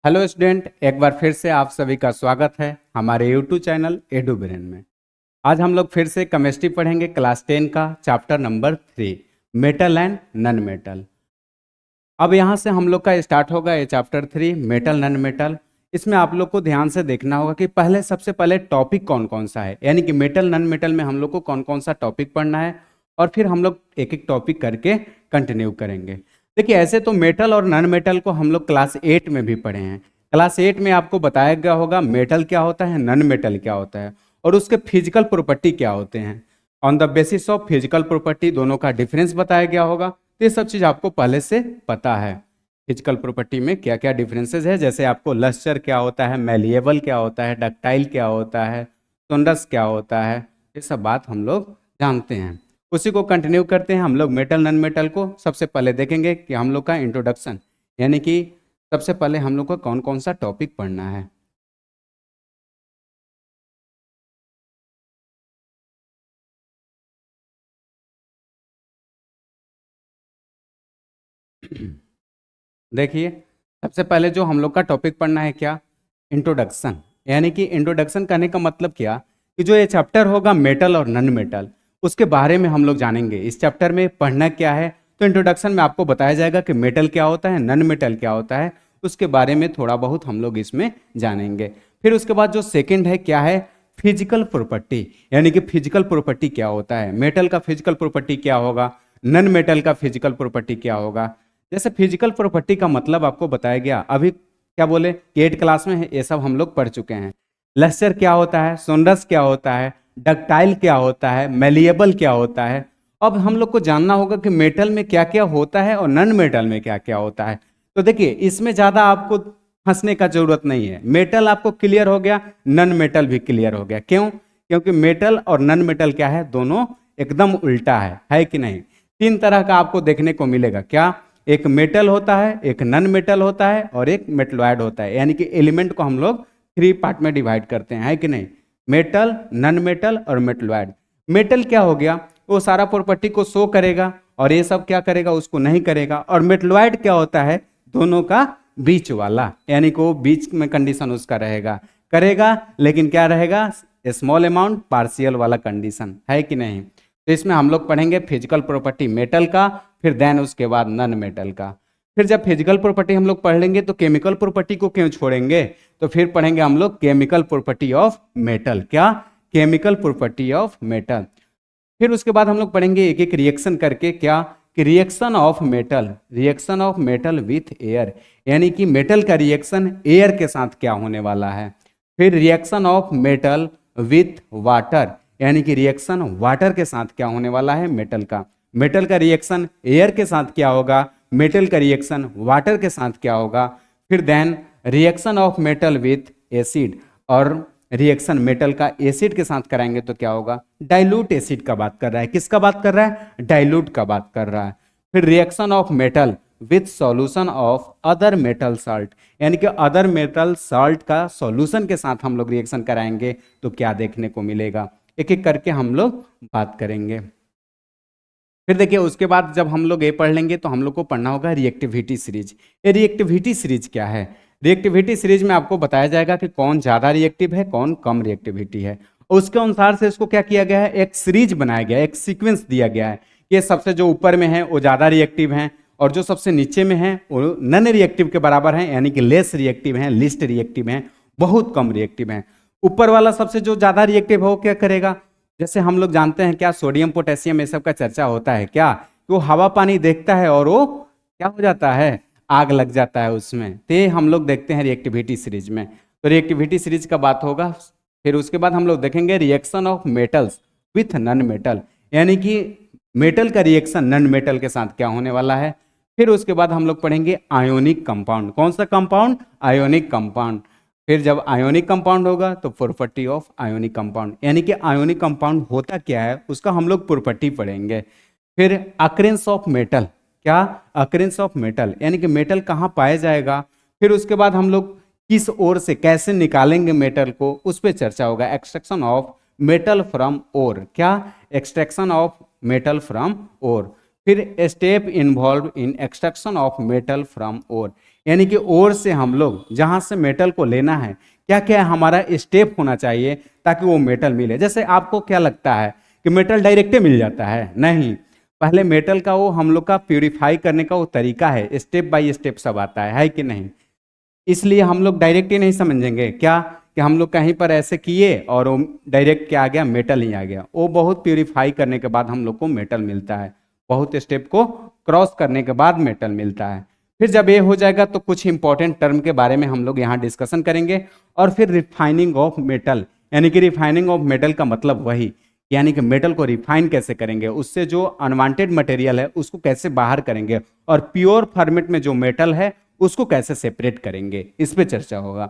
Hello student, एक बार फिर से आप सभी का स्वागत है हमारे यूट्यूब चैनल एडुब्रेन में। आज हम लोग फिर से केमिस्ट्री पढ़ेंगे क्लास 10 का chapter number 3 metal and non metal. अब यहाँ से हम लोग का स्टार्ट होगा ये चैप्टर 3 मेटल नॉन मेटल। इसमें आप लोग को ध्यान से देखना होगा कि सबसे पहले टॉपिक कौन कौन सा है, यानी कि मेटल नॉन मेटल में हम लोग को कौन कौन सा टॉपिक पढ़ना है और फिर हम लोग एक एक टॉपिक करके कंटिन्यू करेंगे। देखिए, ऐसे तो मेटल और नॉन मेटल को हम लोग क्लास 8 में भी पढ़े हैं। क्लास 8 में आपको बताया गया होगा मेटल क्या होता है, नॉन मेटल क्या होता है और उसके फिजिकल प्रॉपर्टी क्या होते हैं। On the basis of physical property दोनों का डिफरेंस बताया गया होगा। तो ये सब चीज़ आपको पहले से पता है। फिजिकल प्रॉपर्टी में क्या क्या डिफरेंसेस है, जैसे आपको लस्टर क्या होता है, मैलिएबल क्या होता है, डक्टाइल क्या होता है, सोंडस क्या होता है, ये सब बात हम लोग जानते हैं। उसी को कंटिन्यू करते हैं हम लोग। मेटल नॉन मेटल को सबसे पहले देखेंगे कि हम लोग का इंट्रोडक्शन, यानी कि सबसे पहले हम लोग को कौन कौन सा टॉपिक पढ़ना है। देखिए, सबसे पहले जो हम लोग का टॉपिक पढ़ना है क्या, इंट्रोडक्शन। यानी कि इंट्रोडक्शन करने का मतलब क्या कि जो ये चैप्टर होगा मेटल और नॉन मेटल, उसके बारे में हम लोग जानेंगे। इस चैप्टर में पढ़ना क्या है, तो इंट्रोडक्शन में आपको बताया जाएगा कि मेटल क्या होता है, नॉन मेटल क्या होता है, उसके बारे में थोड़ा बहुत हम लोग इसमें जानेंगे। फिर उसके बाद जो सेकंड है क्या है, फिजिकल प्रॉपर्टी। यानी कि फिजिकल प्रॉपर्टी क्या होता है, मेटल का फिजिकल प्रॉपर्टी क्या होगा, नॉन मेटल का फिजिकल प्रॉपर्टी क्या होगा। जैसे फिजिकल प्रॉपर्टी का मतलब आपको बताया गया, अभी क्या बोले कि 8 क्लास में है, ये सब हम लोग पढ़ चुके हैं। लस्टर क्या होता है, सोंडस क्या होता है, डक्टाइल क्या होता है, मेलिएबल क्या होता है। अब हम लोग को जानना होगा कि मेटल में क्या क्या होता है और नॉन मेटल में क्या क्या होता है। तो देखिए, इसमें ज़्यादा आपको फंसने का जरूरत नहीं है। मेटल आपको क्लियर हो गया, नॉन मेटल भी क्लियर हो गया। क्यों? क्योंकि मेटल और नॉन मेटल क्या है, दोनों एकदम उल्टा है कि नहीं। 3 तरह का आपको देखने को मिलेगा। क्या? एक मेटल होता है, एक नॉन मेटल होता है और एक मेटलॉयड होता है। यानी कि एलिमेंट को हम लोग 3 पार्ट में डिवाइड करते हैं, है कि नहीं। मेटल, नॉन मेटल और मेटलॉयड। मेटल क्या हो गया, वो सारा प्रॉपर्टी को शो करेगा और ये सब क्या करेगा, उसको नहीं करेगा। और मेटलॉयड क्या होता है, दोनों का बीच वाला, यानी कि वो बीच में कंडीशन उसका रहेगा, करेगा लेकिन क्या रहेगा, स्मॉल अमाउंट पार्शियल वाला कंडीशन, है कि नहीं। तो इसमें हम लोग पढ़ेंगे फिजिकल प्रॉपर्टी मेटल का, फिर देन उसके बाद नॉन मेटल का। फिर जब फिजिकल प्रॉपर्टी हम लोग पढ़ लेंगे तो केमिकल प्रॉपर्टी को क्यों छोड़ेंगे, तो फिर पढ़ेंगे हम लोग केमिकल प्रॉपर्टी ऑफ मेटल। क्या? Chemical property of metal. फिर उसके बाद हम लोग पढ़ेंगे एक एक रिएक्शन करके, क्या कि reaction of metal with air, यानी कि मेटल का रिएक्शन एयर के साथ क्या होने वाला है। फिर reaction of metal with water, यानी कि रिएक्शन वाटर के साथ क्या होने वाला है मेटल का। मेटल का रिएक्शन एयर के साथ क्या होगा, मेटल का रिएक्शन वाटर के साथ क्या होगा। फिर then reaction of metal with acid, और रिएक्शन मेटल का एसिड के साथ कराएंगे तो क्या होगा, डाइल्यूट एसिड का बात कर रहा है। किसका बात कर रहा है? डाइल्यूट का बात कर रहा है। फिर reaction of metal with solution of other metal salt, यानी कि अदर मेटल साल्ट का सॉल्यूशन के साथ हम लोग रिएक्शन कराएंगे तो क्या देखने को मिलेगा, एक एक करके हम लोग बात करेंगे। फिर देखिए, उसके बाद जब हम लोग ये पढ़ लेंगे तो हम लोग को पढ़ना होगा रिएक्टिविटी सीरीज। ये रिएक्टिविटी सीरीज क्या है? रिएक्टिविटी सीरीज में आपको बताया जाएगा कि कौन ज़्यादा रिएक्टिव है, कौन कम रिएक्टिविटी है। उसके अनुसार से इसको क्या किया गया है, एक सीरीज बनाया गया है, एक सीक्वेंस दिया गया है कि सबसे जो ऊपर में है वो ज़्यादा रिएक्टिव हैं और जो सबसे नीचे में है वो नन रिएक्टिव के बराबर हैं, यानी कि लेस रिएक्टिव हैं, लिस्ट रिएक्टिव हैं, बहुत कम रिएक्टिव हैं। ऊपर वाला सबसे जो ज़्यादा रिएक्टिव है वो क्या करेगा, जैसे हम लोग जानते हैं क्या, सोडियम पोटेशियम ये सब का चर्चा होता है क्या, वो हवा पानी देखता है और वो क्या हो जाता है, आग लग जाता है उसमें। तो ये हम लोग देखते हैं रिएक्टिविटी सीरीज में। तो रिएक्टिविटी सीरीज का बात होगा। फिर उसके बाद हम लोग देखेंगे reaction of metals with non metal, यानी कि मेटल का रिएक्शन नॉन मेटल के साथ क्या होने वाला है। फिर उसके बाद हम लोग पढ़ेंगे आयोनिक कंपाउंड। कौन सा कंपाउंड? Ionic compound. फिर जब आयोनिक कंपाउंड होगा तो प्रॉपर्टी ऑफ आयोनिक कंपाउंड, यानी कि आयोनिक कंपाउंड होता क्या है उसका हम लोग प्रॉपर्टी पढ़ेंगे। फिर अकरेंस ऑफ मेटल, क्या? अकरेंस ऑफ मेटल, यानी कि मेटल कहाँ पाया जाएगा। फिर उसके बाद हम लोग किस ओर से कैसे निकालेंगे मेटल को, उस पर चर्चा होगा। Extraction of metal from ore, क्या? Extraction of metal from ore. फिर step involve in extraction of metal from ore, यानी कि ओर से हम लोग जहाँ से मेटल को लेना है क्या क्या हमारा स्टेप होना चाहिए ताकि वो मेटल मिले। जैसे आपको क्या लगता है कि मेटल डायरेक्ट मिल जाता है? नहीं, पहले मेटल का वो हम लोग का प्यूरिफाई करने का वो तरीका है, स्टेप बाय स्टेप सब आता है कि नहीं? इसलिए हम लोग डायरेक्ट ही नहीं समझेंगे क्या कि हम लोग कहीं पर ऐसे किए और वो डायरेक्ट क्या आ गया, मेटल ही आ गया। वो बहुत प्यूरिफाई करने के बाद हम लोग को मेटल मिलता है, बहुत स्टेप को क्रॉस करने के बाद मेटल मिलता है। फिर जब ये हो जाएगा तो कुछ इंपॉर्टेंट टर्म के बारे में हम लोग यहाँ डिस्कशन करेंगे। और फिर रिफाइनिंग ऑफ मेटल, यानी कि रिफाइनिंग ऑफ मेटल का मतलब वही, यानी कि मेटल को रिफाइन कैसे करेंगे, उससे जो अनवांटेड मटेरियल है उसको कैसे बाहर करेंगे, और प्योर फॉर्मेट में जो मेटल है उसको कैसे सेपरेट करेंगे, इस पे चर्चा होगा।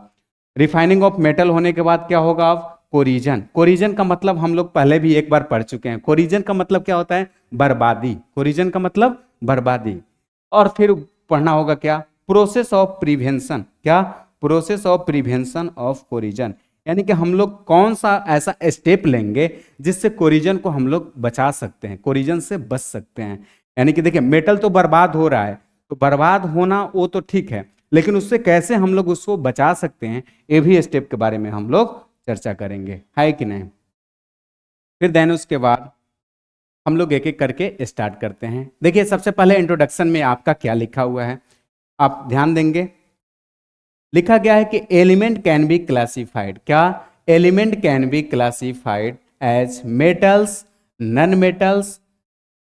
रिफाइनिंग ऑफ मेटल होने के बाद क्या होगा? अब कोरिजन। कोरिजन का मतलब हम लोग पहले भी एक बार पढ़ चुके हैं। कोरिजन का मतलब क्या होता है? बर्बादी। कोरिजन का मतलब बर्बादी। और फिर पढ़ना होगा क्या? Process of prevention. क्या? Process of prevention of corrosion, यानी कि हम लोग कौन सा ऐसा स्टेप लेंगे जिससे कोरिजन को हम लोग बचा सकते हैं, कोरिजन से बच सकते हैं। यानी कि देखिए मेटल तो बर्बाद हो रहा है, तो बर्बाद होना वो तो ठीक है, लेकिन उससे कैसे हम लोग उसको बचा सकते हैं, ये भी स्टेप के बारे में हम लोग चर्चा करेंगे, है कि नहीं? फिर देन उसके बाद हम लोग एक एक करके स्टार्ट करते हैं। देखिए सबसे पहले इंट्रोडक्शन में आपका क्या लिखा हुआ है, आप ध्यान देंगे। लिखा गया है कि एलिमेंट कैन बी क्लासिफाइड। क्या? Element can be classified as metals, non metals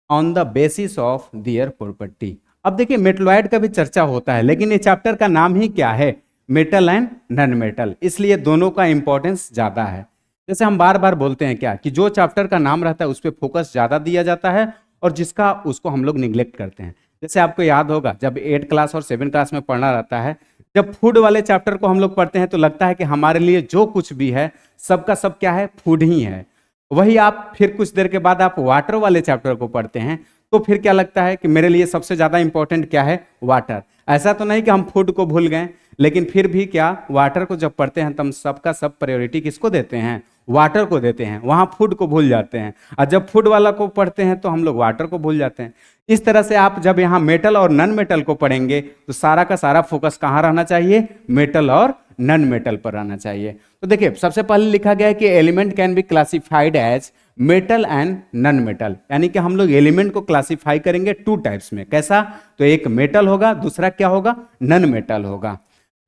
on the basis of their property. अब देखिए मेटलॉइड का भी चर्चा होता है, लेकिन ये चैप्टर का नाम ही क्या है? मेटल एंड नॉन मेटल, इसलिए दोनों का इंपॉर्टेंस ज्यादा है। जैसे हम बार बार बोलते हैं क्या कि जो चैप्टर का नाम रहता है उस पर फोकस ज्यादा दिया जाता है और जिसका उसको हम लोग निग्लेक्ट करते हैं। जैसे आपको याद होगा जब 8 क्लास और 7 क्लास में पढ़ना रहता है, जब फूड वाले चैप्टर को हम लोग पढ़ते हैं तो लगता है कि हमारे लिए जो कुछ भी है सबका सब क्या है? फूड ही है। वही आप फिर कुछ देर के बाद आप वाटर वाले चैप्टर को पढ़ते हैं तो फिर क्या लगता है कि मेरे लिए सबसे ज्यादा इंपॉर्टेंट क्या है? वाटर। ऐसा तो नहीं कि हम फूड को भूल गए, लेकिन फिर भी क्या वाटर को जब पढ़ते हैं तो हम सबका सब प्रायोरिटी किसको देते हैं? वाटर को देते हैं, वहां फूड को भूल जाते हैं। और जब फूड वाला को पढ़ते हैं तो हम लोग वाटर को भूल जाते हैं। इस तरह से आप जब यहाँ मेटल और नॉन मेटल को पढ़ेंगे तो सारा का सारा फोकस कहाँ रहना चाहिए? मेटल और नॉन मेटल पर रहना चाहिए। तो देखिए सबसे पहले लिखा गया है कि element can be classified as metal and non metal, यानी कि हम लोग एलिमेंट को क्लासिफाई करेंगे 2 टाइप्स में। कैसा? तो एक मेटल होगा, दूसरा क्या होगा? नॉन मेटल होगा।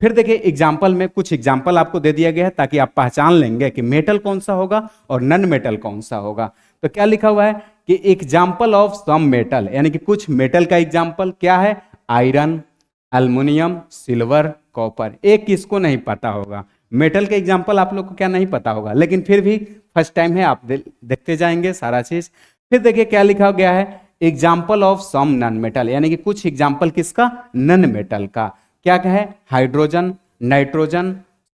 फिर देखिए एग्जाम्पल में कुछ एग्जाम्पल आपको दे दिया गया है ताकि आप पहचान लेंगे कि मेटल कौन सा होगा और नॉन मेटल कौन सा होगा। तो क्या लिखा हुआ है कि एग्जाम्पल ऑफ सम मेटल, यानी कि कुछ मेटल का एग्जाम्पल क्या है? Iron, aluminium, silver, copper. एक किसको नहीं पता होगा? मेटल के एग्जाम्पल आप लोग को क्या नहीं पता होगा, लेकिन फिर भी फर्स्ट टाइम है, आप देखते जाएंगे सारा चीज। फिर देखिए क्या लिखा गया है? Example of some non metal, यानी कि कुछ एग्जाम्पल किसका? नॉन मेटल का। क्या क्या है? हाइड्रोजन, नाइट्रोजन,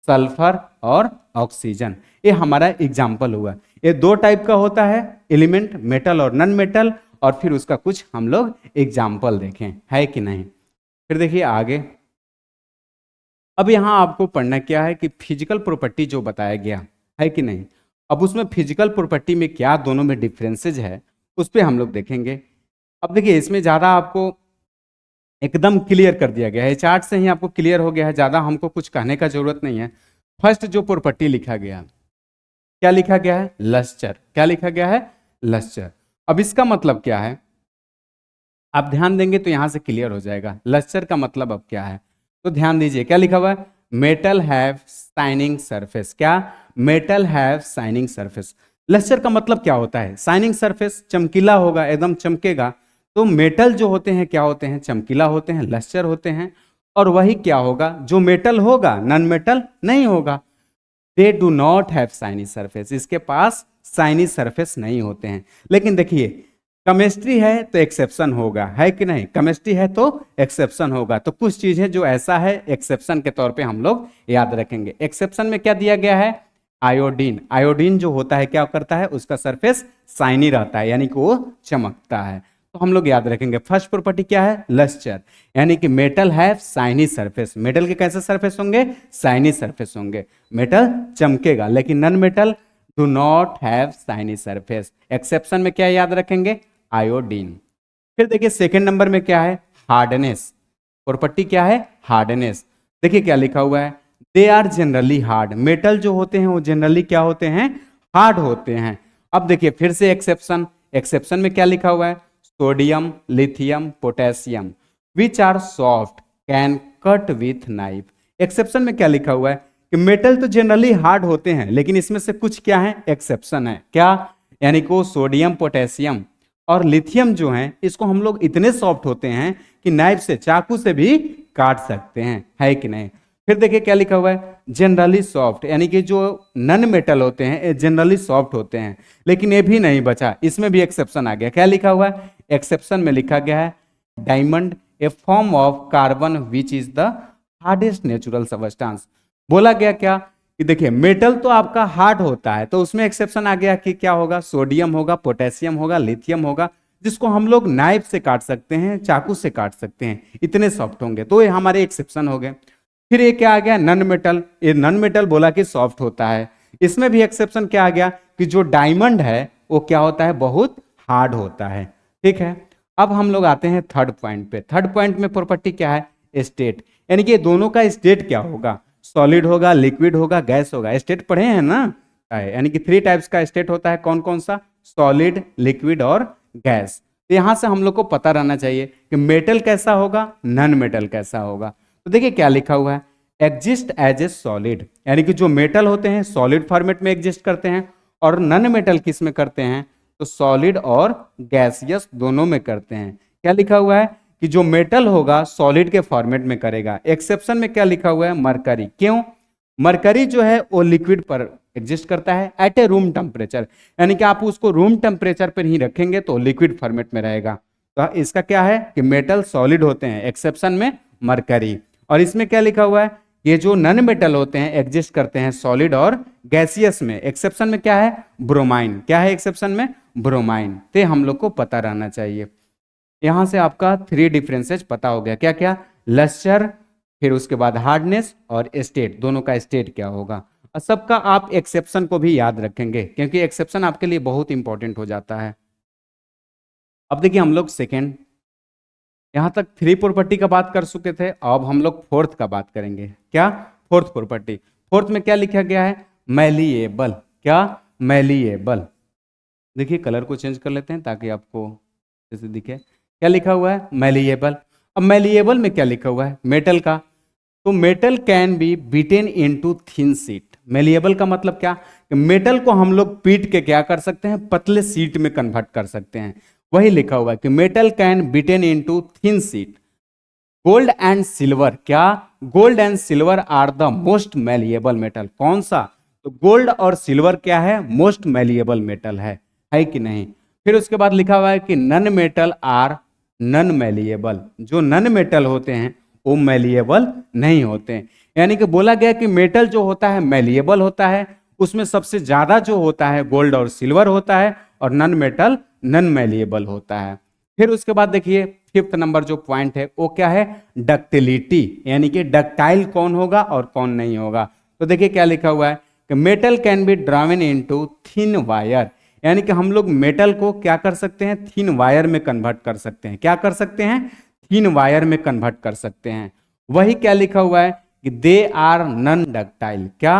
सल्फर और ऑक्सीजन। ये हमारा एग्जाम्पल हुआ। ये 2 टाइप का होता है एलिमेंट, मेटल और नॉन मेटल, और फिर उसका कुछ हम लोग एग्जाम्पल देखें, है कि नहीं? फिर देखिए आगे, अब यहाँ आपको पढ़ना क्या है कि फिजिकल प्रॉपर्टी जो बताया गया है कि नहीं, अब उसमें फिजिकल प्रॉपर्टी में क्या दोनों में डिफरेंसेज है उस पर हम लोग देखेंगे। अब देखिए इसमें ज़्यादा आपको एकदम क्लियर कर दिया गया है, चार्ट से ही आपको क्लियर हो गया है, ज़्यादा हमको कुछ कहने का जरूरत नहीं है। फर्स्ट जो प्रॉपर्टी लिखा गया, क्या लिखा गया है? लस्टर। क्या लिखा गया है? लस्टर। अब इसका मतलब क्या है आप ध्यान देंगे तो यहां से क्लियर हो जाएगा। लस्टर का मतलब अब क्या है, तो ध्यान दीजिए क्या लिखा हुआ है? Metal have shining surface. क्या? Metal have shining surface. Luster का मतलब क्या होता है? शाइनिंग सरफेस, चमकीला होगा, एकदम चमकेगा। तो मेटल जो होते हैं क्या होते हैं? चमकीला होते हैं, लस्टर होते हैं। और वही क्या होगा? जो मेटल होगा नॉन मेटल नहीं होगा। They do not have shiny surface, इसके पास शाइनी सरफेस नहीं होते हैं। लेकिन देखिए केमिस्ट्री है तो एक्सेप्शन होगा, है कि नहीं? केमिस्ट्री है तो एक्सेप्शन होगा। तो कुछ चीजें जो ऐसा है एक्सेप्शन के तौर पे हम लोग याद रखेंगे। एक्सेप्शन में क्या दिया गया है? आयोडीन। आयोडीन जो होता है क्या करता है? उसका सरफेस शाइनी रहता है, यानी कि वो चमकता है। तो हम लोग याद रखेंगे फर्स्ट प्रॉपर्टी क्या है? लस्टर, यानी कि metal have shiny surface. Metal के कैसे सरफेस होंगे? शाइनी सरफेस होंगे। मेटल चमकेगा, लेकिन non metal do not have shiny surface. Exception में क्या याद रखेंगे? आयोडीन। फिर देखिए सेकंड नंबर में क्या है, हार्डनेस। प्रॉपर्टी क्या है, हार्डनेस। देखिए क्या लिखा हुआ है, they are generally hard. Metal जो होते हैं वो जनरली क्या होते हैं, हार्ड होते हैं। अब देखिए फिर से एक्सेप्शन, एक्सेप्शन में क्या लिखा हुआ है, sodium, lithium, potassium which are soft can cut with knife. Exception में क्या लिखा हुआ है कि मेटल तो जनरली हार्ड होते हैं, लेकिन इसमें से कुछ क्या है, एक्सेप्शन है। क्या, यानी कि वो सोडियम, पोटेशियम और लिथियम जो हैं, इसको हम लोग इतने सॉफ्ट होते हैं कि नाइफ से, चाकू से भी काट सकते हैं, है कि नहीं। फिर देखिए क्या लिखा हुआ है, जनरली सॉफ्ट, यानी कि जो नन मेटल होते हैं ये जनरली सॉफ्ट होते हैं। लेकिन ये भी नहीं बचा, इसमें भी एक्सेप्शन आ गया। क्या लिखा हुआ है, एक्सेप्शन में लिखा गया है diamond A form of carbon which is the hardest natural substance. बोला गया क्या कि देखिए मेटल तो आपका हार्ड होता है, तो उसमें एक्सेप्शन आ गया कि क्या होगा, सोडियम होगा, पोटेशियम होगा, लिथियम होगा, जिसको हम लोग नाइफ से काट सकते हैं, चाकू से काट सकते हैं, इतने सॉफ्ट होंगे, तो ये हमारे एक्सेप्शन हो गए। फिर ये क्या आ गया, नन मेटल। ये नन मेटल बोला कि सॉफ्ट होता है, इसमें भी एक्सेप्शन क्या आ गया कि जो डायमंड है वो क्या होता है, बहुत हार्ड होता है। ठीक है, अब हम लोग आते हैं थर्ड पॉइंट पे। थर्ड पॉइंट में प्रॉपर्टी क्या है, स्टेट, यानी कि दोनों का स्टेट क्या होगा, सॉलिड होगा, लिक्विड होगा, गैस होगा। स्टेट पढ़े हैं ना, यानी कि 3 टाइप्स का स्टेट होता है, कौन कौन सा, सॉलिड, लिक्विड और गैस। तो यहां से हम लोग को पता रहना चाहिए कि मेटल कैसा होगा, नन मेटल कैसा होगा। तो देखिए क्या लिखा हुआ है, एग्जिस्ट एज ए सॉलिड, यानी कि जो मेटल होते हैं सॉलिड फॉर्मेट में एग्जिस्ट करते हैं, और नन मेटल किस में करते हैं, तो सॉलिड और गैसियस दोनों में करते हैं। क्या लिखा हुआ है कि जो मेटल होगा सॉलिड के फॉर्मेट में करेगा। एक्सेप्शन में क्या लिखा हुआ है, मरकरी। क्यों, मरकरी जो है वो लिक्विड पर एग्जिस्ट करता है एट ए रूम टेम्परेचर, यानी कि आप उसको रूम टेम्परेचर पर ही रखेंगे तो लिक्विड फॉर्मेट में रहेगा। तो इसका क्या है कि मेटल सॉलिड होते हैं, एक्सेप्शन में मरकरी। और इसमें क्या लिखा हुआ है, ये जो नन मेटल होते हैं एग्जिस्ट करते हैं सॉलिड और गैसियस में। एक्सेप्शन में क्या है, ब्रोमाइन। क्या है एक्सेप्शन में, ब्रोमाइन। तो हम लोग को पता रहना चाहिए। यहां से आपका 3 डिफरेंसेस पता हो गया, क्या क्या, लस्टर, फिर उसके बाद हार्डनेस और स्टेट, दोनों का स्टेट क्या होगा। और सबका आप एक्सेप्शन को भी याद रखेंगे, क्योंकि एक्सेप्शन आपके लिए बहुत इंपॉर्टेंट हो जाता है। अब देखिए हम लोग सेकेंड, यहां तक 3 प्रॉपर्टी का बात कर चुके थे, अब हम लोग फोर्थ का बात करेंगे। क्या, फोर्थ प्रॉपर्टी। फोर्थ में क्या लिखा गया है, मैलिएबल। क्या, मैलिएबल। देखिए कलर को चेंज कर लेते हैं ताकि आपको जैसे दिखे। क्या लिखा हुआ है, मैलिएबल। अब मैलिएबल में क्या लिखा हुआ है, मेटल का, तो metal can B beaten into thin sheet. Malleable का मतलब क्या, कि मेटल को हम लोग पीट के क्या कर सकते हैं, पतले शीट में कन्वर्ट कर सकते हैं। वही लिखा हुआ है कि metal can beaten into thin sheet. Gold and silver, क्या, gold and silver are the most malleable metal. कौन सा, तो गोल्ड और सिल्वर क्या है, मोस्ट मैलिएबल मेटल है कि नहीं। फिर उसके बाद लिखा हुआ है कि non metal are non malleable. जो नन मेटल होते हैं वो मैलिएबल नहीं होते हैं। यानी कि बोला गया कि मेटल जो होता है मैलिएबल होता है, उसमें सबसे ज्यादा जो होता है गोल्ड और सिल्वर होता है, और नन मेटल नन मैलिएबल होता है। फिर उसके बाद देखिए 5th नंबर जो पॉइंट है वो क्या है, डक्टिलिटी, यानी कि डक्टाइल कौन होगा और कौन नहीं होगा। तो देखिए क्या लिखा हुआ है कि metal can be drawn into thin wire, यानी कि हम लोग मेटल को क्या कर सकते हैं, थिन वायर में कन्वर्ट कर सकते हैं। क्या कर सकते हैं, थिन वायर में कन्वर्ट कर सकते हैं। वही क्या लिखा हुआ है कि दे आर नन डक्टाइल। क्या,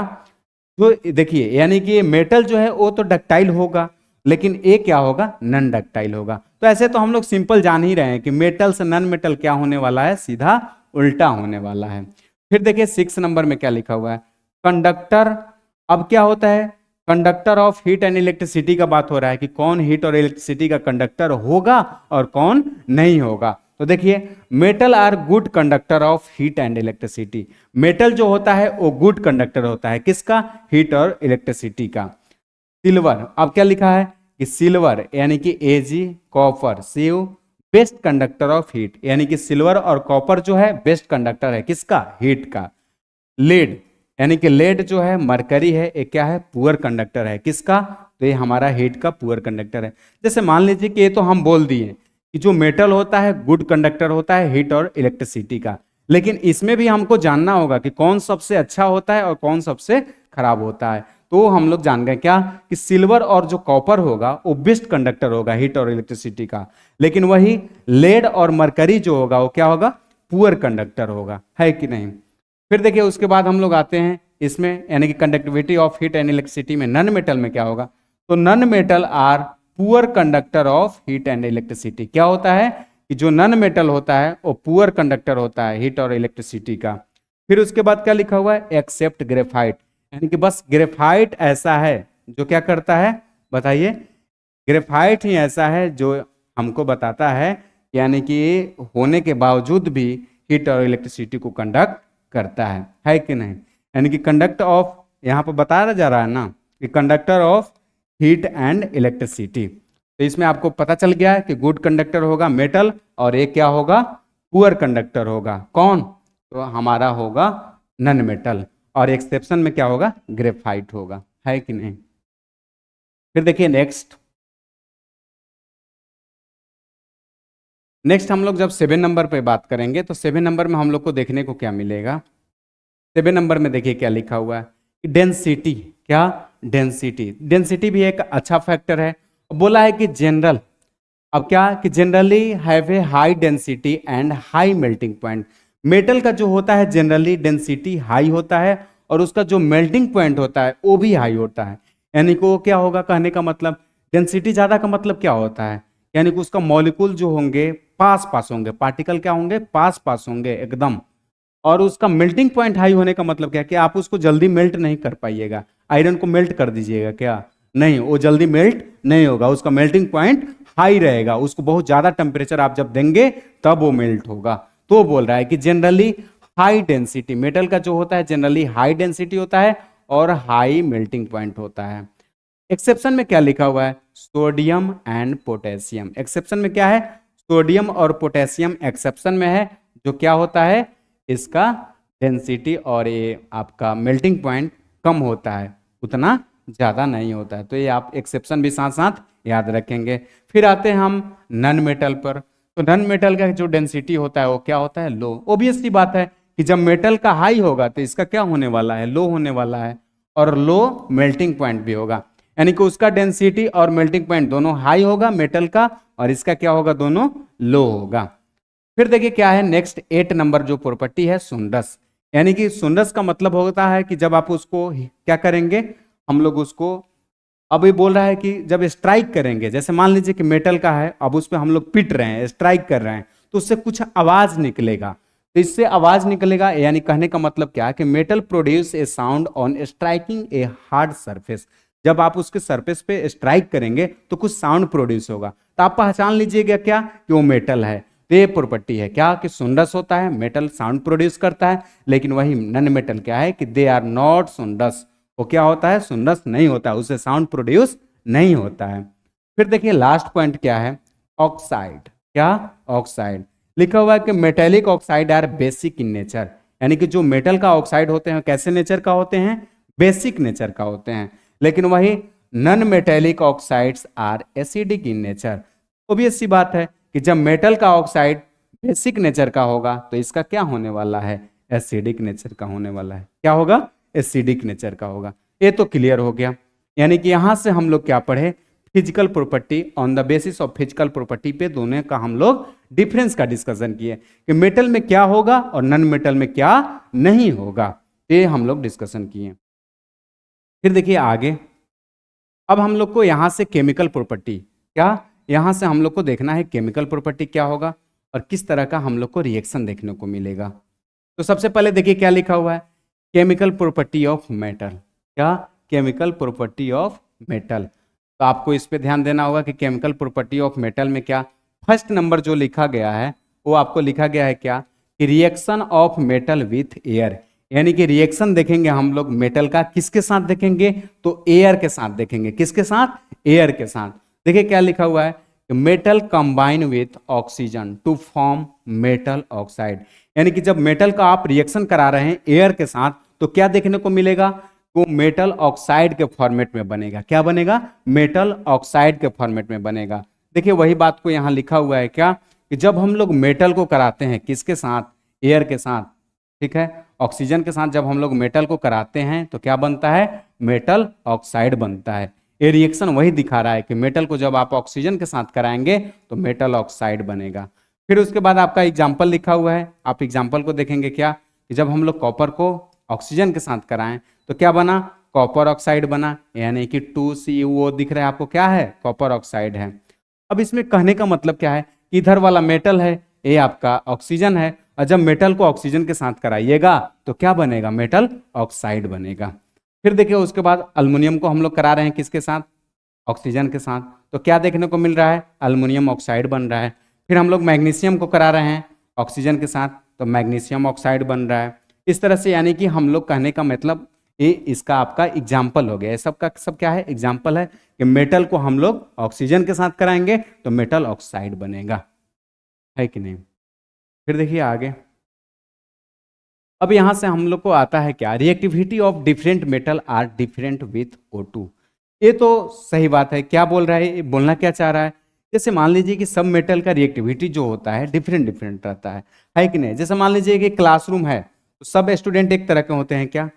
तो देखिए यानी कि मेटल जो है वो तो डक्टाइल होगा, लेकिन ये क्या होगा, नन डक्टाइल होगा। तो ऐसे तो हम लोग सिंपल जान ही रहे हैं कि मेटल से नन मेटल क्या होने वाला है, सीधा उल्टा होने वाला है। फिर देखिए 6 नंबर में क्या लिखा हुआ है, कंडक्टर। अब क्या होता है, conductor of heat and electricity का बात हो रहा है कि कौन हीट और इलेक्ट्रिसिटी का कंडक्टर होगा और कौन नहीं होगा। तो देखिए metal are good conductor of heat and electricity. Metal जो होता है वो गुड कंडक्टर होता है, किसका, हीट और इलेक्ट्रिसिटी का। सिल्वर, अब क्या लिखा है कि सिल्वर यानी कि AG, copper, CU best conductor of heat, यानी कि सिल्वर और कॉपर जो है बेस्ट कंडक्टर है, किसका, हीट का। लेड, यानी कि लेड जो है मरकरी है, ये क्या है, पुअर कंडक्टर है, किसका, तो ये हमारा हीट का पुअर कंडक्टर है। जैसे मान लीजिए कि ये तो हम बोल दिए कि जो मेटल होता है गुड कंडक्टर होता है हीट और इलेक्ट्रिसिटी का, लेकिन इसमें भी हमको जानना होगा कि कौन सबसे अच्छा होता है और कौन सबसे खराब होता है। तो हम लोग जान गए क्या कि सिल्वर और जो कॉपर होगा वो बेस्ट कंडक्टर होगा हीट और इलेक्ट्रिसिटी का, लेकिन वही लेड और मरकरी जो होगा वो क्या होगा, पुअर कंडक्टर होगा, है कि नहीं। फिर देखिए उसके बाद हम लोग आते हैं इसमें, यानी कि conductivity of heat and electricity में नन मेटल में क्या होगा, तो non metal are poor conductor of heat and electricity. क्या होता है कि जो नन मेटल होता है वो पुअर कंडक्टर होता है हीट और इलेक्ट्रिसिटी का। फिर उसके बाद क्या लिखा हुआ है, एक्सेप्ट ग्रेफाइट, यानी कि बस ग्रेफाइट ऐसा है जो क्या करता है, बताइए, ग्रेफाइट ही ऐसा है जो हमको बताता है, यानी कि होने के बावजूद भी हीट और इलेक्ट्रिसिटी को कंडक्ट करता है कि नहीं। यानी कि कंडक्ट ऑफ, यहाँ पर बताया जा रहा है ना कि conductor of heat and electricity, तो इसमें आपको पता चल गया है कि गुड कंडक्टर होगा मेटल और एक क्या होगा, पुअर कंडक्टर होगा, कौन, तो हमारा होगा नन मेटल, और एक्सेप्शन में क्या होगा, ग्रेफाइट होगा, है कि नहीं। फिर देखिए नेक्स्ट हम लोग जब 7 नंबर पे बात करेंगे तो 7 नंबर में हम लोग को देखने को क्या मिलेगा, 7 नंबर में देखिए क्या लिखा हुआ है, डेंसिटी, क्या, डेंसिटी, डेंसिटी भी एक अच्छा फैक्टर है। बोला है कि जनरल, अब क्या कि generally have a high density and high melting point, metal का जो होता है जनरली डेंसिटी हाई होता है और उसका जो मेल्टिंग पॉइंट होता है वो भी हाई होता है। यानी कि वो क्या होगा, कहने का मतलब डेंसिटी ज्यादा का मतलब क्या होता है, यानी कि उसका मॉलिक्यूल जो होंगे पास पास होंगे, पार्टिकल क्या होंगे, पास पास होंगे एकदम, और उसका मेल्टिंग पॉइंट हाई होने का मतलब क्या है कि आप उसको जल्दी मेल्ट नहीं कर पाइएगा। आयरन को मेल्ट कर दीजिएगा क्या, नहीं, वो जल्दी मेल्ट नहीं होगा, उसका मेल्टिंग पॉइंट हाई रहेगा, उसको बहुत ज्यादा टेम्परेचर आप जब देंगे तब वो मेल्ट होगा। तो बोल रहा है कि जनरली हाई डेंसिटी, मेटल का जो होता है जनरली हाई डेंसिटी होता है और हाई मेल्टिंग पॉइंट होता है। एक्सेप्शन में क्या लिखा हुआ है, सोडियम एंड पोटेशियम, एक्सेप्शन में क्या है, सोडियम और पोटेशियम एक्सेप्शन में है, जो क्या होता है, इसका डेंसिटी और ये आपका मेल्टिंग पॉइंट कम होता है, उतना ज़्यादा नहीं होता है, तो ये आप एक्सेप्शन भी साथ साथ याद रखेंगे। फिर आते हैं हम नन मेटल पर, तो नन मेटल का जो डेंसिटी होता है वो क्या होता है, लो। ऑब्वियस सी बात है कि जब मेटल का हाई होगा तो इसका क्या होने वाला है, लो होने वाला है, और लो मेल्टिंग पॉइंट भी होगा, यानी कि उसका डेंसिटी और मेल्टिंग पॉइंट दोनों हाई होगा मेटल का, और इसका क्या होगा, दोनों लो होगा। फिर देखिए क्या है नेक्स्ट 8 नंबर जो प्रॉपर्टी है, सुंडस, यानी कि सुंडस का मतलब होता है कि जब आप उसको क्या करेंगे, हम लोग उसको, अब ये बोल रहा है कि जब स्ट्राइक करेंगे, जैसे मान लीजिए कि मेटल का है, अब उस पर हम लोग पिट रहे हैं, स्ट्राइक कर रहे हैं, तो उससे कुछ आवाज निकलेगा, तो इससे आवाज निकलेगा, यानी कहने का मतलब क्या है कि metal produce a sound on striking a hard surface, जब आप उसके सरफेस पे स्ट्राइक करेंगे तो कुछ साउंड प्रोड्यूस होगा, तो आप पहचान लीजिएगा क्या कि वो मेटल है। तो ये प्रॉपर्टी है क्या कि सुंडस होता है, मेटल साउंड प्रोड्यूस करता है, लेकिन वही नन मेटल क्या है कि दे आर नॉट सुंडस, वो क्या होता है, सुंडस नहीं होता है, उससे साउंड प्रोड्यूस नहीं होता है। फिर देखिए लास्ट पॉइंट क्या है, ऑक्साइड, क्या, ऑक्साइड, लिखा हुआ है कि metallic oxide are basic in nature, यानी कि जो मेटल का ऑक्साइड होते हैं कैसे नेचर का होते हैं, बेसिक नेचर का होते हैं, लेकिन वही non metallic oxides are acidic in nature. Obvious सी बात है कि जब मेटल का ऑक्साइड बेसिक नेचर का होगा तो इसका क्या होने वाला है, एसिडिक नेचर का होने वाला है, क्या होगा, एसिडिक नेचर का होगा। ये तो क्लियर हो गया, यानी कि यहां से हम लोग क्या पढ़े, physical property, on the basis of physical property पे दोनों का हम लोग डिफरेंस का डिस्कशन किए कि मेटल में क्या होगा और नन मेटल में क्या नहीं होगा, ये हम लोग डिस्कशन किए। फिर देखिए आगे, अब हम लोग को यहां से केमिकल प्रॉपर्टी, क्या, यहां से हम लोग को देखना है केमिकल प्रॉपर्टी क्या होगा और किस तरह का हम लोग को रिएक्शन देखने को मिलेगा। तो सबसे पहले देखिए क्या लिखा हुआ है, केमिकल प्रॉपर्टी ऑफ मेटल, क्या, केमिकल प्रॉपर्टी ऑफ मेटल, तो आपको इस पे ध्यान देना होगा कि केमिकल प्रॉपर्टी ऑफ मेटल में क्या, फर्स्ट नंबर जो लिखा गया है वो आपको लिखा गया है क्या कि reaction of metal with air, यानी कि रिएक्शन देखेंगे हम लोग मेटल का किसके साथ देखेंगे, तो एयर के साथ देखेंगे, किसके साथ, एयर के साथ। देखिए क्या लिखा हुआ है, metal combine with oxygen to form metal oxide, यानी कि जब मेटल का आप रिएक्शन करा रहे हैं एयर के साथ तो क्या देखने को मिलेगा, वो मेटल ऑक्साइड के फॉर्मेट में बनेगा, क्या बनेगा, मेटल ऑक्साइड के फॉर्मेट में बनेगा। देखिए वही बात को यहां लिखा हुआ है क्या कि जब हम लोग मेटल को कराते हैं किसके साथ, एयर के साथ, ठीक है। ऑक्सीजन के साथ जब हम लोग मेटल को कराते हैं तो क्या बनता है, मेटल ऑक्साइड बनता है। ये रिएक्शन वही दिखा रहा है कि मेटल को जब आप ऑक्सीजन के साथ कराएंगे तो मेटल ऑक्साइड बनेगा। फिर उसके बाद आपका एग्जाम्पल लिखा हुआ है, आप एग्जाम्पल को देखेंगे क्या, कि जब हम लोग कॉपर को ऑक्सीजन के साथ कराएं तो क्या बना, कॉपर ऑक्साइड बना, यानी कि 2CuO दिख रहा है आपको, क्या है, कॉपर ऑक्साइड है। अब इसमें कहने का मतलब क्या है, कि इधर वाला मेटल है, ये आपका ऑक्सीजन है, और जब मेटल को ऑक्सीजन के साथ कराइएगा तो क्या बनेगा, मेटल ऑक्साइड बनेगा। फिर देखिए उसके बाद अल्युमिनियम को हम लोग करा रहे हैं किसके साथ, ऑक्सीजन के साथ, तो क्या देखने को मिल रहा है, अल्युमिनियम ऑक्साइड बन रहा है। फिर हम लोग मैग्नीशियम को करा रहे हैं ऑक्सीजन के साथ, तो मैग्नीशियम ऑक्साइड बन रहा है। इस तरह से यानी कि हम लोग कहने का मतलब ये इसका आपका एग्जाम्पल हो गया, ये सब का सब क्या है, एग्जाम्पल है कि मेटल को हम लोग ऑक्सीजन के साथ कराएंगे तो मेटल ऑक्साइड बनेगा, है कि नहीं। फिर देखिए आगे, अब यहां से हम लोग को आता है क्या, reactivity of different metal are different with O2। ये तो सही बात है, क्या बोल रहा है, ये बोलना क्या चाह रहा है, जैसे मान लीजिए कि सब मेटल का रिएक्टिविटी जो होता है डिफरेंट डिफरेंट रहता है कि नहीं। जैसे मान लीजिए कि क्लासरूम है तो सब स्टूडेंट एक तरह के होते हैं क्या,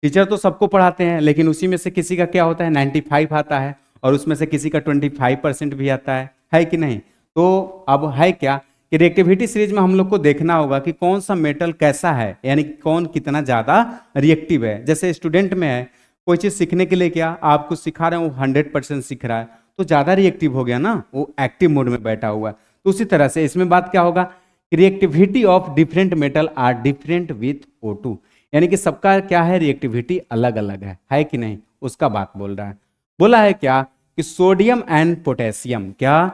टीचर तो सबको पढ़ाते हैं, लेकिन उसी में से किसी का क्या होता है 95 आता है, और उसमें से किसी का 25% भी आता है कि नहीं। तो अब है क्या कि रिएक्टिविटी सीरीज में हम लोग को देखना होगा कि कौन सा मेटल कैसा है, यानी कौन कितना ज़्यादा रिएक्टिव है। जैसे स्टूडेंट में है, कोई चीज़ सीखने के लिए क्या आप कुछ सिखा रहे हैं, वो 100% सीख रहा है तो ज़्यादा रिएक्टिव हो गया ना, वो एक्टिव मोड में बैठा हुआ है। तो उसी तरह से इसमें बात क्या होगा, reactivity of different metal are different with O2, यानी कि सबका क्या है, रिएक्टिविटी अलग अलग है कि नहीं, उसका बात बोल रहा है। बोला है क्या कि सोडियम एंड पोटेशियम, क्या,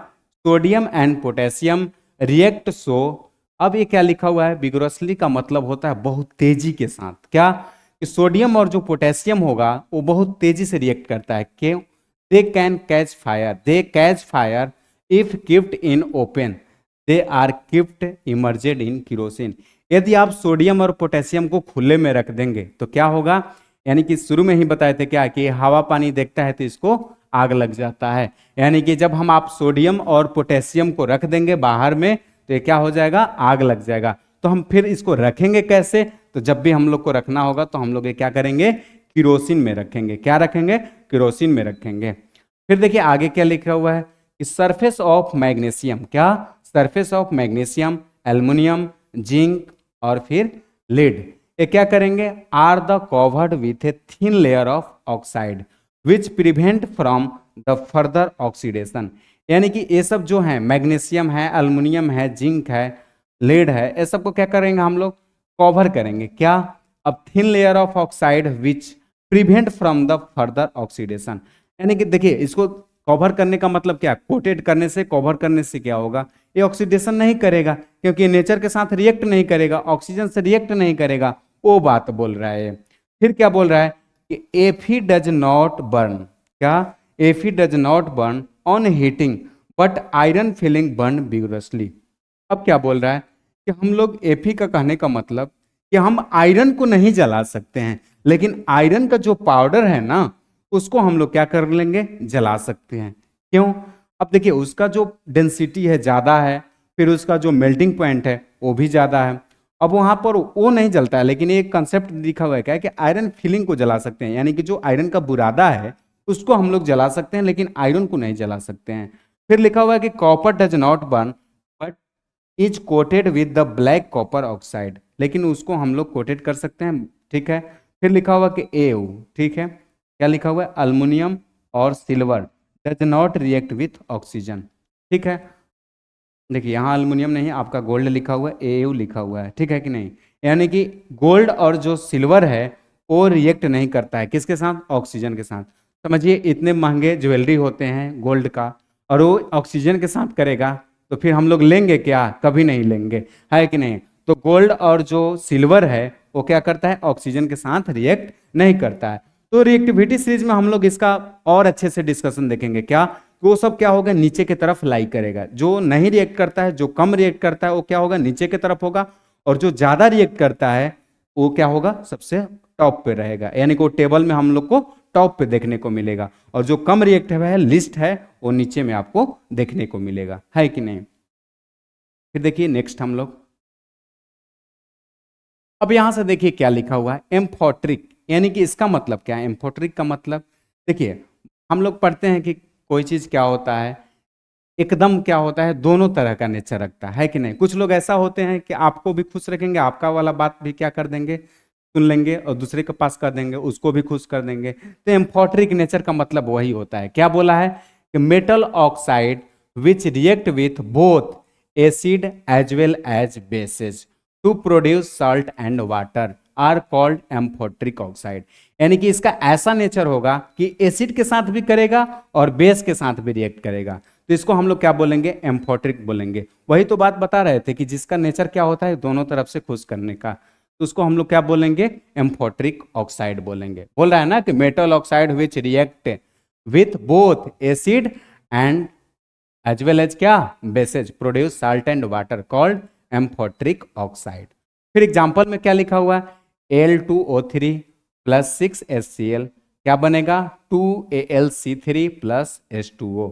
सोडियम एंड पोटेशियम रिएक्ट सो, अब ये क्या लिखा हुआ है, विगोरसली का मतलब होता है बहुत तेजी के साथ, क्या, कि सोडियम और जो पोटेशियम होगा वो बहुत तेजी से रिएक्ट करता है, क्यों, they can catch fire, they catch fire if kept in open, they are kept immersed in kerosene. यदि आप सोडियम और पोटेशियम को खुले में रख देंगे तो क्या होगा, यानी कि शुरू में ही बताए थे क्या कि हवा पानी देखता है तो इसको आग लग जाता है, यानी कि जब हम आप सोडियम और पोटेशियम को रख देंगे बाहर में तो ये क्या हो जाएगा, आग लग जाएगा। तो हम फिर इसको रखेंगे कैसे, तो जब भी हम लोग को रखना होगा तो हम लोग ये क्या करेंगे, किरोसिन में रखेंगे, क्या रखेंगे, किरोसिन में रखेंगे। फिर देखिए आगे क्या लिखा हुआ है कि सरफेस ऑफ मैग्नीशियम, क्या, surface of magnesium, aluminium, zinc और फिर लीड, ये क्या करेंगे, are the covered with a thin layer of oxide which prevent from the further oxidation, यानी कि ये सब जो है मैग्नीशियम है, एल्युमिनियम है, जिंक है, लेड है, ये सब को क्या करेंगे हम लोग, कवर करेंगे, क्या, अब thin layer of oxide which prevent from the further oxidation, यानी कि देखिए इसको कवर करने का मतलब क्या, कोटेड करने से, कवर करने से क्या होगा, ये ऑक्सीडेशन नहीं करेगा क्योंकि नेचर के साथ रिएक्ट नहीं करेगा, ऑक्सीजन से रिएक्ट नहीं करेगा, वो बात बोल रहा है। फिर क्या बोल रहा है कि एफी डज नॉट बर्न, क्या, एफी does not burn on heating but iron filing burn vigorously. अब क्या बोल रहा है कि हम लोग एफी का कहने का मतलब कि हम आयरन को नहीं जला सकते हैं, लेकिन आयरन का जो पाउडर है ना उसको हम लोग क्या कर लेंगे, जला सकते हैं, क्यों, अब देखिए उसका जो डेंसिटी है ज़्यादा है, फिर उसका जो मेल्टिंग पॉइंट है वो भी ज़्यादा है, अब वहाँ पर वो नहीं जलता है, लेकिन एक कंसेप्ट लिखा हुआ है क्या है कि आयरन फिलिंग को जला सकते हैं, यानी कि जो आयरन का बुरादा है उसको हम लोग जला सकते हैं लेकिन आयरन को नहीं जला सकते हैं। फिर लिखा हुआ है कि copper does not burn but is coated with the black copper oxide, लेकिन उसको हम लोग कोटेड कर सकते हैं, ठीक है। फिर लिखा हुआ कि एऊ, ठीक है, क्या लिखा हुआ है, अल्युमिनियम और silver does not react with oxygen, ठीक है। देखिए यहाँ अल्युमिनियम नहीं, आपका गोल्ड लिखा हुआ है, एयू लिखा हुआ है, ठीक है कि नहीं, यानी कि गोल्ड और जो सिल्वर है वो रिएक्ट नहीं करता है किसके साथ, ऑक्सीजन के साथ। समझिए इतने महंगे ज्वेलरी होते हैं गोल्ड का, और वो ऑक्सीजन के साथ करेगा तो फिर हम लोग लेंगे क्या, कभी नहीं लेंगे, है कि नहीं। तो गोल्ड और जो सिल्वर है वो क्या करता है, ऑक्सीजन के साथ रिएक्ट नहीं करता है। तो रिएक्टिविटी सीरीज में हम लोग इसका और अच्छे से डिस्कशन देखेंगे, क्या, वो सब क्या होगा, नीचे की तरफ लाई करेगा, जो नहीं रिएक्ट करता है, जो कम रिएक्ट करता है वो क्या होगा, नीचे की तरफ होगा, और जो ज्यादा रिएक्ट करता है वो क्या होगा, सबसे टॉप पे रहेगा, यानी कि वो टेबल में हम लोग को टॉप पे देखने को मिलेगा, और जो कम रिएक्टिव है, लिस्ट है, वो नीचे में आपको देखने को मिलेगा, है कि नहीं। फिर देखिए नेक्स्ट हम लोग अब यहां से देखिए क्या लिखा हुआ है, एम्फोट्रिक, यानी कि इसका मतलब क्या है? एम्फोट्रिक का मतलब देखिए, हम लोग पढ़ते हैं कि कोई चीज क्या होता है, एकदम क्या होता है, दोनों तरह का नेचर रखता है कि नहीं। कुछ लोग ऐसा होते हैं कि आपको भी खुश रखेंगे, आपका वाला बात भी क्या कर देंगे, सुन लेंगे, और दूसरे के पास कर देंगे, उसको भी खुश कर देंगे। तो एम्फोट्रिक नेचर का मतलब वही होता है। क्या बोला है कि metal oxide which react with both acid as well as bases to produce salt and water are called amphoteric oxide. यानी कि इसका ऐसा नेचर होगा कि एसिड के साथ भी करेगा और बेस के साथ भी रिएक्ट करेगा, तो इसको हम लोग क्या बोलेंगे, एम्फोट्रिक बोलेंगे। वही तो बात बता रहे थे कि जिसका नेचर क्या होता है, दोनों तरफ से खुश करने का, तो उसको हम लोग क्या बोलेंगे, एम्फोट्रिक ऑक्साइड बोलेंगे। बोल रहा है ना कि metal oxide which react with both acid and as well as क्या, bases produce salt and water called amphoteric oxide. फिर एग्जांपल में क्या लिखा हुआ है, Al2O3 प्लस 6HCl क्या बनेगा, 2Al3 प्लस H2O।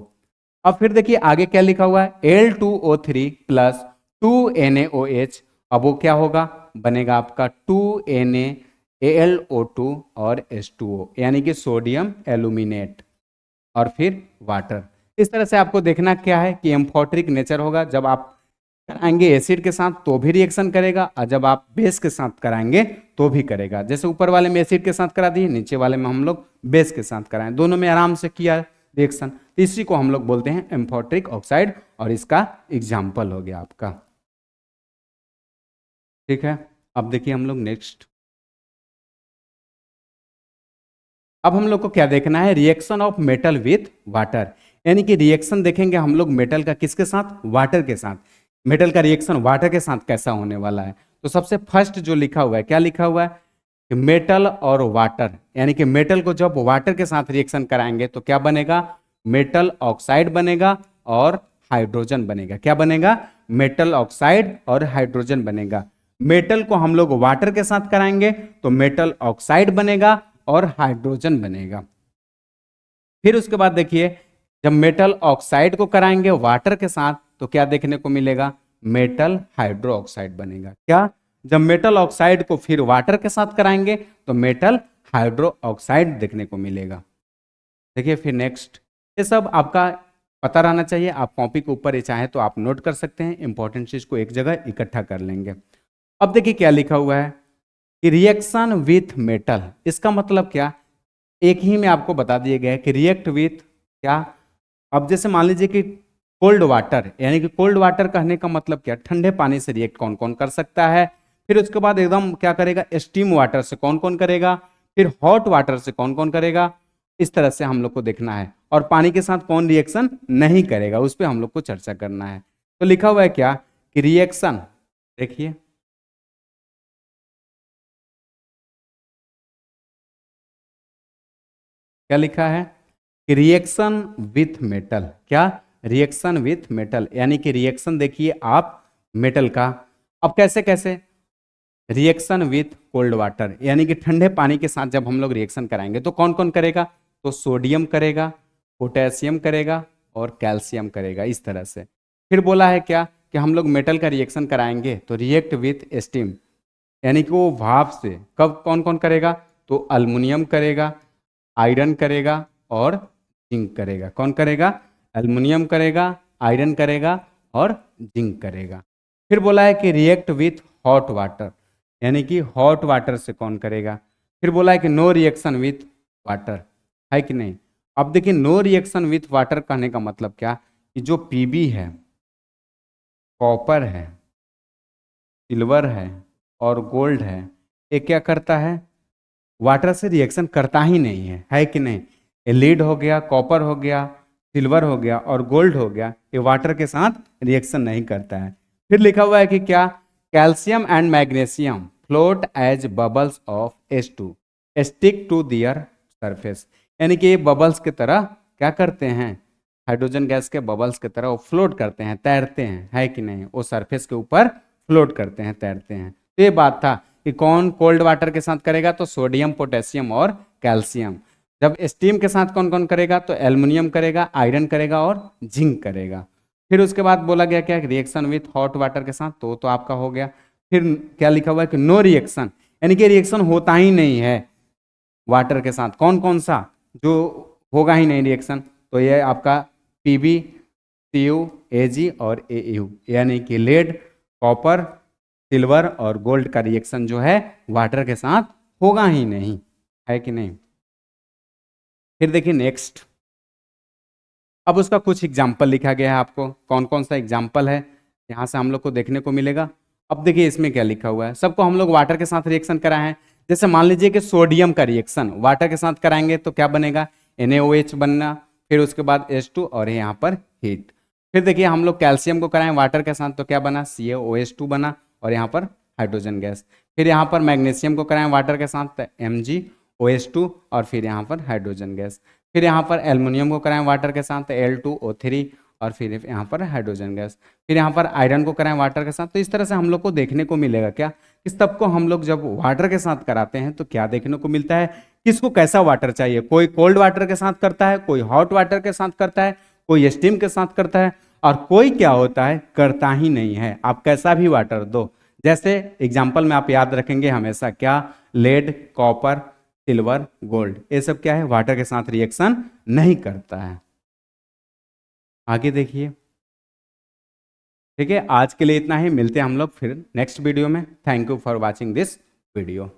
अब फिर देखिए आगे क्या लिखा हुआ है, Al2O3 प्लस 2NaOH, अब वो क्या होगा, बनेगा आपका 2NaAlO2 और H2O, यानी कि सोडियम एल्यूमिनेट, और फिर वाटर। इस तरह से आपको देखना क्या है कि एम्फोट्रिक नेचर होगा, जब आप कराएंगे एसिड के साथ तो भी रिएक्शन करेगा, और जब आप बेस के साथ कराएंगे तो भी करेगा। जैसे ऊपर वाले में एसिड के साथ करा दिए, नीचे वाले में हम लोग बेस के साथ कराएं, दोनों में आराम से किया रिएक्शन, तो इसी को हम लोग बोलते हैं एम्फोट्रिक ऑक्साइड, और इसका एग्जाम्पल हो गया आपका। ठीक है, अब देखिए हम लोग नेक्स्ट, अब हम लोग को क्या देखना है, reaction of metal with water, यानी कि रिएक्शन देखेंगे हम लोग मेटल का किसके साथ, वाटर के साथ। मेटल का रिएक्शन वाटर के साथ कैसा होने वाला है, तो सबसे फर्स्ट जो लिखा हुआ है, क्या लिखा हुआ है कि मेटल और वाटर, यानी कि मेटल को जब वाटर के साथ रिएक्शन कराएंगे तो क्या बनेगा, मेटल ऑक्साइड बनेगा और हाइड्रोजन बनेगा। क्या बनेगा, मेटल ऑक्साइड और हाइड्रोजन बनेगा। मेटल को हम लोग वाटर के साथ कराएंगे तो मेटल ऑक्साइड बनेगा और हाइड्रोजन बनेगा। फिर उसके बाद देखिए, जब मेटल ऑक्साइड को कराएंगे वाटर के साथ तो क्या देखने को मिलेगा, मेटल हाइड्रो ऑक्साइड बनेगा। क्या, जब मेटल ऑक्साइड को फिर वाटर के साथ कराएंगे तो मेटल हाइड्रो ऑक्साइड देखने को मिलेगा। देखिए फिर नेक्स्ट, ये सब आपका पता रहना चाहिए। आप कॉपी के ऊपर ये चाहे तो आप नोट कर सकते हैं, इंपॉर्टेंट चीज को एक जगह इकट्ठा कर लेंगे। अब देखिए क्या लिखा हुआ है कि रिएक्शन विथ मेटल, इसका मतलब क्या, एक ही में आपको बता दिया गया है कि रिएक्ट विथ क्या। अब जैसे मान लीजिए कि कोल्ड वाटर, यानी कि कोल्ड वाटर कहने का मतलब क्या, ठंडे पानी से रिएक्ट कौन कौन कर सकता है। फिर उसके बाद एकदम क्या करेगा, स्टीम वाटर से कौन कौन करेगा, फिर हॉट वाटर से कौन कौन करेगा। इस तरह से हम लोग को देखना है, और पानी के साथ कौन रिएक्शन नहीं करेगा उस पर हम लोग को चर्चा करना है। तो लिखा हुआ है क्या कि रिएक्शन, देखिए क्या लिखा है कि रिएक्शन विथ मेटल, क्या, रिएक्शन विथ मेटल, यानी कि रिएक्शन देखिए आप मेटल का। अब कैसे कैसे, रिएक्शन विथ कोल्ड वाटर, यानी कि ठंडे पानी के साथ जब हम लोग रिएक्शन कराएंगे तो कौन कौन करेगा, तो सोडियम करेगा, पोटेशियम करेगा और कैल्शियम करेगा, इस तरह से। फिर बोला है क्या कि हम लोग मेटल का रिएक्शन कराएंगे तो रिएक्ट विथ स्टीम, यानी कि वो भाप से, कब कौन कौन करेगा, तो अल्मुनियम करेगा, आयरन करेगा और जिंक करेगा। कौन करेगा, एल्युमिनियम करेगा, आयरन करेगा और जिंक करेगा। फिर बोला है कि रिएक्ट विथ हॉट वाटर, यानी कि हॉट वाटर से कौन करेगा। फिर बोला है कि नो रिएक्शन विथ वाटर, है कि नहीं। अब देखिए नो रिएक्शन विथ वाटर कहने का मतलब क्या, कि जो पीबी है, कॉपर है, सिल्वर है और गोल्ड है, ये क्या करता है, वाटर से रिएक्शन करता ही नहीं है कि नहीं। ये लीड हो गया, कॉपर हो गया, सिल्वर हो गया और गोल्ड हो गया, ये वाटर के साथ रिएक्शन नहीं करता है। फिर लिखा हुआ है कि क्या, calcium and magnesium float as bubbles of H2 stick to their surface, यानी कि ये बबल्स की तरह क्या करते हैं, हाइड्रोजन गैस के बबल्स की तरह वो फ्लोट करते हैं, तैरते हैं, है कि नहीं, वो सरफेस के ऊपर फ्लोट करते हैं, तैरते हैं। तो ये बात था कि कौन कोल्ड वाटर के साथ करेगा, तो सोडियम, पोटेशियम और कैल्शियम। जब स्टीम के साथ कौन कौन करेगा, तो एल्युमिनियम करेगा, आयरन करेगा और जिंक करेगा। फिर उसके बाद बोला गया क्या, रिएक्शन विथ हॉट वाटर के साथ, तो आपका हो गया। फिर क्या लिखा हुआ है कि नो रिएक्शन, यानी कि रिएक्शन होता ही नहीं है वाटर के साथ। कौन कौन सा जो होगा ही नहीं रिएक्शन, तो ये आपका पीबी, सीयू, एजी और एयू, यानी कि लेड, कॉपर, सिल्वर और गोल्ड का रिएक्शन जो है वाटर के साथ होगा ही नहीं, है कि नहीं। फिर देखिए नेक्स्ट, अब उसका कुछ एग्जाम्पल लिखा गया है आपको, कौन कौन सा एग्जाम्पल है यहाँ से हम लोग को देखने को मिलेगा। अब देखिए इसमें क्या लिखा हुआ है, सबको हम लोग वाटर के साथ रिएक्शन कराए हैं। जैसे मान लीजिए कि सोडियम का रिएक्शन वाटर के साथ कराएंगे तो क्या बनेगा, NaOH बनना, फिर उसके बाद H2 और यहाँ पर हीट। फिर देखिए हम लोग कैल्शियम को कराएं वाटर के साथ तो क्या बना, CaOH2 बना और यहाँ पर हाइड्रोजन गैस। फिर यहाँ पर मैग्नीशियम को कराएं वाटर के साथ तो MgOH2 और फिर यहाँ पर हाइड्रोजन गैस। फिर यहाँ पर एल्युमिनियम को कराएं वाटर के साथ तो Al2O3 और फिर यहाँ पर हाइड्रोजन गैस। फिर यहाँ पर आयरन को कराएं वाटर के साथ। तो इस तरह से हम लोग को देखने को मिलेगा क्या, इस सबको हम लोग जब वाटर के साथ कराते हैं तो क्या देखने को मिलता है, किसको कैसा वाटर चाहिए। कोई कोल्ड वाटर के साथ करता है, कोई हॉट वाटर के साथ करता है, कोई स्टीम के साथ करता है, और कोई क्या होता है करता ही नहीं है। आप कैसा भी वाटर दो, जैसे एग्जाम्पल में आप याद रखेंगे हमेशा क्या, लेड, कॉपर, सिल्वर, गोल्ड, ये सब क्या है वाटर के साथ रिएक्शन नहीं करता है। आगे देखिए, ठीक है, आज के लिए इतना ही, मिलते हैं हम लोग फिर नेक्स्ट वीडियो में। Thank you for watching this video.